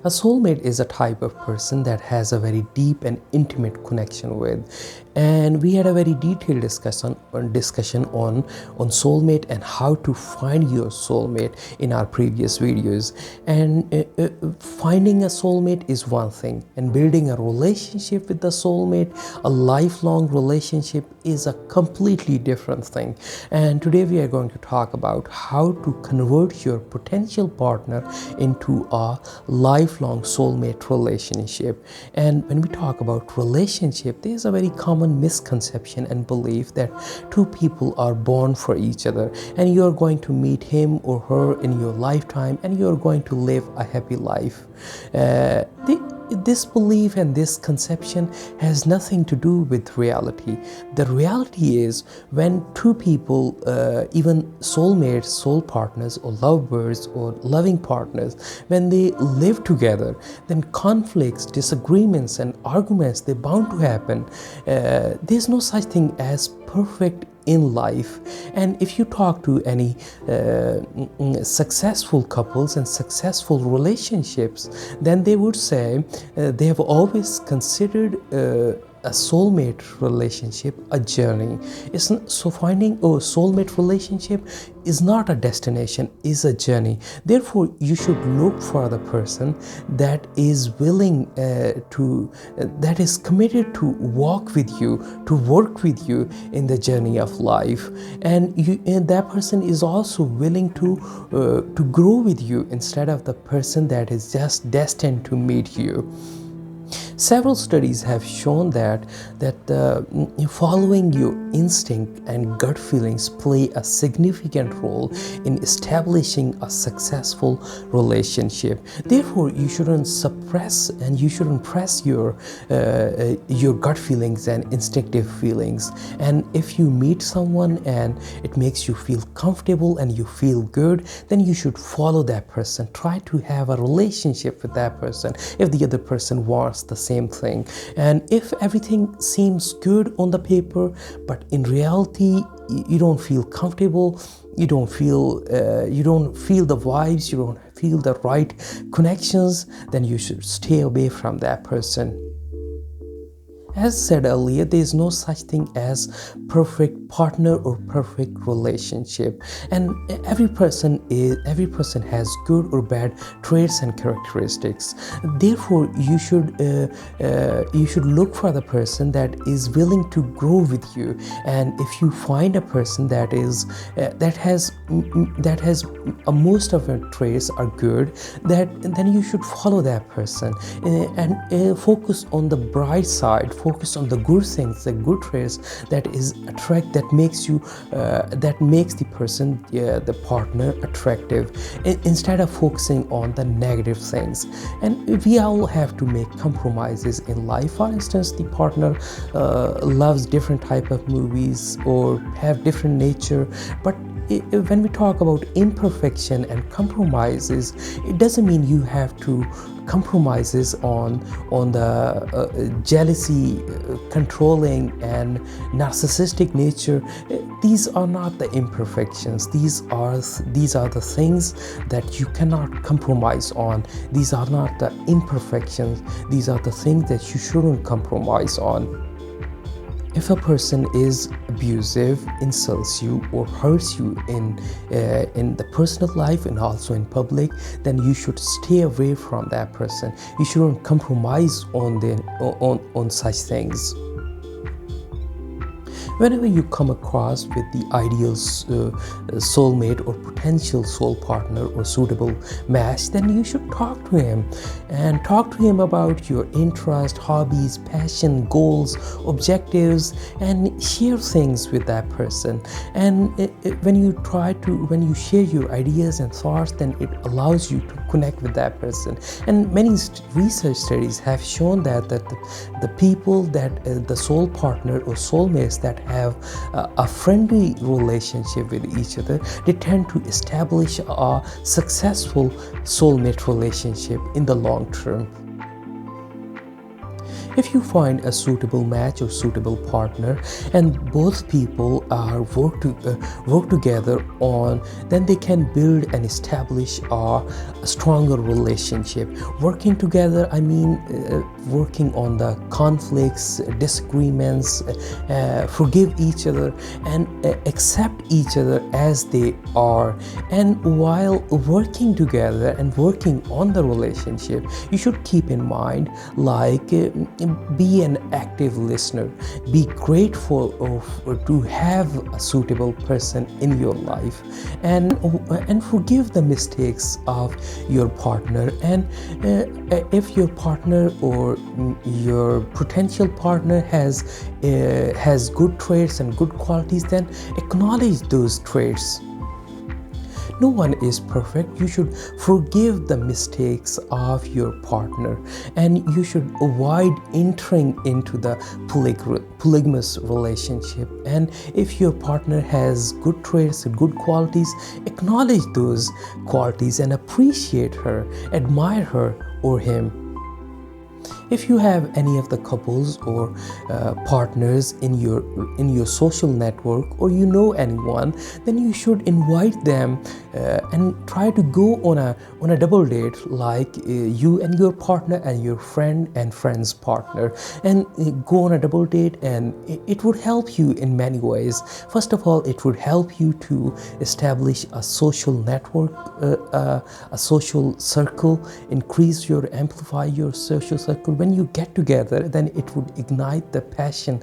A soulmate is a type of person that has a very deep and intimate connection with, and we had a very detailed discussion on soulmate and how to find your soulmate in our previous videos. And finding a soulmate is one thing, and building a relationship with the soulmate, a lifelong relationship, is a completely different thing. And today we are going to talk about how to convert your potential partner into a lifelong soulmate relationship. And when we talk about relationship, there's a very common misconception and belief that two people are born for each other and you're going to meet him or her in your lifetime and you're going to live a happy life. This belief and this conception has nothing to do with reality. The reality is when two people, even soulmates, soul partners, or lovebirds, or loving partners, when they live together, then conflicts, disagreements, and arguments, they're bound to happen. There's no such thing as perfect in life. And if you talk to any successful couples and successful relationships, then they would say they have always considered a soulmate relationship a journey. So finding a soulmate relationship is not a destination, is a journey. Therefore, you should look for the person that is willing that is committed to walk with you, to work with you in the journey of life, and that person is also willing to grow with you instead of the person that is just destined to meet you. Several studies have shown that following your instinct and gut feelings play a significant role in establishing a successful relationship. Therefore, you shouldn't suppress and you shouldn't press your gut feelings and instinctive feelings. And if you meet someone and it makes you feel comfortable and you feel good, then you should follow that person. Try to have a relationship with that person if the other person wants the same thing. And if everything seems good on the paper, but in reality you don't feel comfortable, you don't feel the vibes, you don't feel the right connections, then you should stay away from that person. As said earlier, there is no such thing as perfect partner or perfect relationship, and every person has good or bad traits and characteristics. Therefore, you should look for the person that is willing to grow with you. And if you find a person that has most of your traits are good, then you should follow that person and focus on the bright side. Focus on the good things, the good traits that makes the person, the partner, attractive, instead of focusing on the negative things. And we all have to make compromises in life. For instance, the partner loves different type of movies or have different nature, but when we talk about imperfection and compromises, it doesn't mean you have to compromises on the jealousy, controlling, and narcissistic nature. These are not the imperfections. These are the things that you cannot compromise on. These are not the imperfections. These are the things that you shouldn't compromise on. If a person is abusive, insults you, or hurts you in the personal life and also in public, then you should stay away from that person. You shouldn't compromise on such things. Whenever you come across with the ideal soulmate or potential soul partner or suitable match, then you should talk to him about your interest, hobbies, passion, goals, objectives, and share things with that person. And when you share your ideas and thoughts, then it allows you to connect with that person. And many research studies have shown that the people that the soul partner or soulmates that have a friendly relationship with each other, they tend to establish a successful soulmate relationship in the long term. If you find a suitable match or suitable partner and both people are work together on, then they can build and establish a stronger relationship. Working together, I mean working on the conflicts, disagreements, forgive each other and accept each other as they are. And while working together and working on the relationship, you should keep in mind, like, be an active listener, be grateful to have a suitable person in your life, and forgive the mistakes of your partner. And if your partner or your potential partner has good traits and good qualities, then acknowledge those traits. No one is perfect. You should forgive the mistakes of your partner, and you should avoid entering into the polygamous relationship. And if your partner has good traits and good qualities, acknowledge those qualities and appreciate her, admire her or him. If you have any of the couples or partners in your social network, or you know anyone, then you should invite them and try to go on a double date, like you and your partner and your friend and friend's partner, and go on a double date. And it would help you in many ways. First of all, it would help you to establish a social network, a social circle, amplify your social circle. When you get together, then it would ignite the passion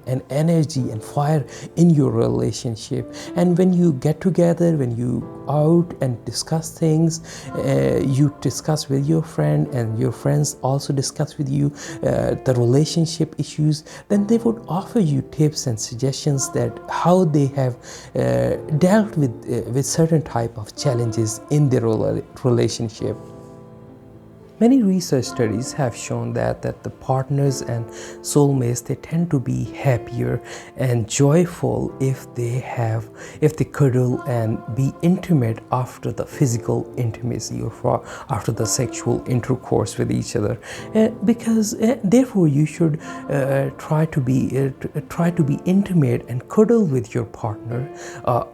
and energy and fire in your relationship. And when you get together, when you out and discuss things, you discuss with your friend, and your friends also discuss with you the relationship issues, then they would offer you tips and suggestions that how they have dealt with certain type of challenges in their relationship. Many research studies have shown that the partners and soulmates, they tend to be happier and joyful if they cuddle and be intimate after the physical intimacy or after the sexual intercourse with each other. Because therefore you should try to be intimate and cuddle with your partner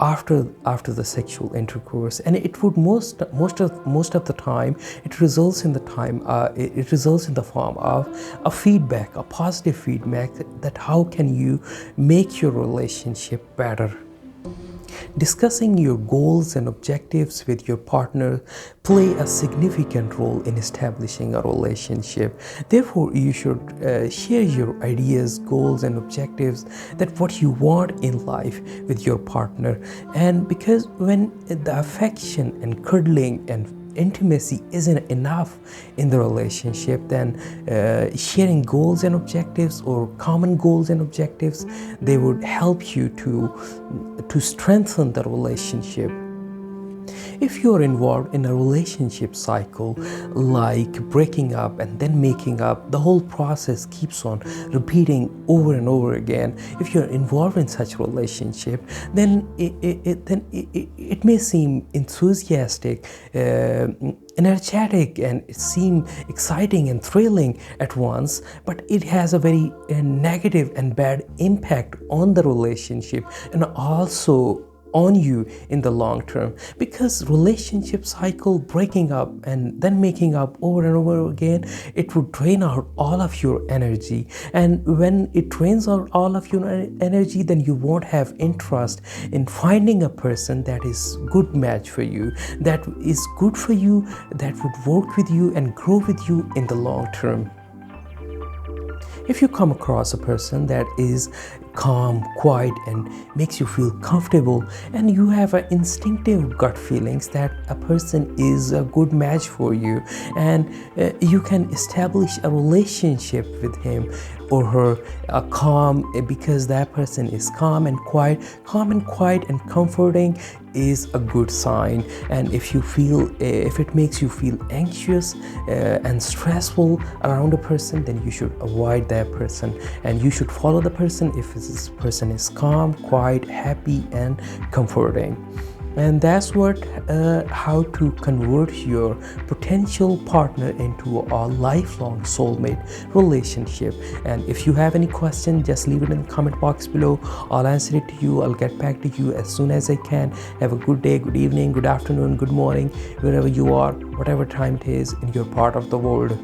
after the sexual intercourse. And it would most of the time it results in the form of a feedback, a positive feedback, that how can you make your relationship better. Discussing your goals and objectives with your partner play a significant role in establishing a relationship. Therefore, you should share your ideas, goals, and objectives, that what you want in life with your partner. And because when the affection and cuddling and intimacy isn't enough in the relationship, then sharing goals and objectives, or common goals and objectives, they would help you to strengthen the relationship. If you're involved in a relationship cycle, like breaking up and then making up, the whole process keeps on repeating over and over again. If you're involved in such a relationship, then it may seem enthusiastic, energetic, and it seem exciting and thrilling at once, but it has a very negative and bad impact on the relationship, and also on you in the long term. Because relationship cycle, breaking up and then making up over and over again, it would drain out all of your energy. And when it drains out all of your energy, then you won't have interest in finding a person that is good match for you, that is good for you, that would work with you and grow with you in the long term. If you come across a person that is calm, quiet, and makes you feel comfortable, and you have an instinctive gut feelings that a person is a good match for you, and you can establish a relationship with him or her, because that person is calm and quiet and comforting, is a good sign. And if it makes you feel anxious and stressful around a person, then you should avoid that person, and you should follow the person if this person is calm, quiet, happy, and comforting. And that's what how to convert your potential partner into a lifelong soulmate relationship. And if you have any question, just leave it in the comment box below. I'll answer it to you. I'll get back to you as soon as I can. Have a good day, good evening, good afternoon, good morning, wherever you are, whatever time it is in your part of the world.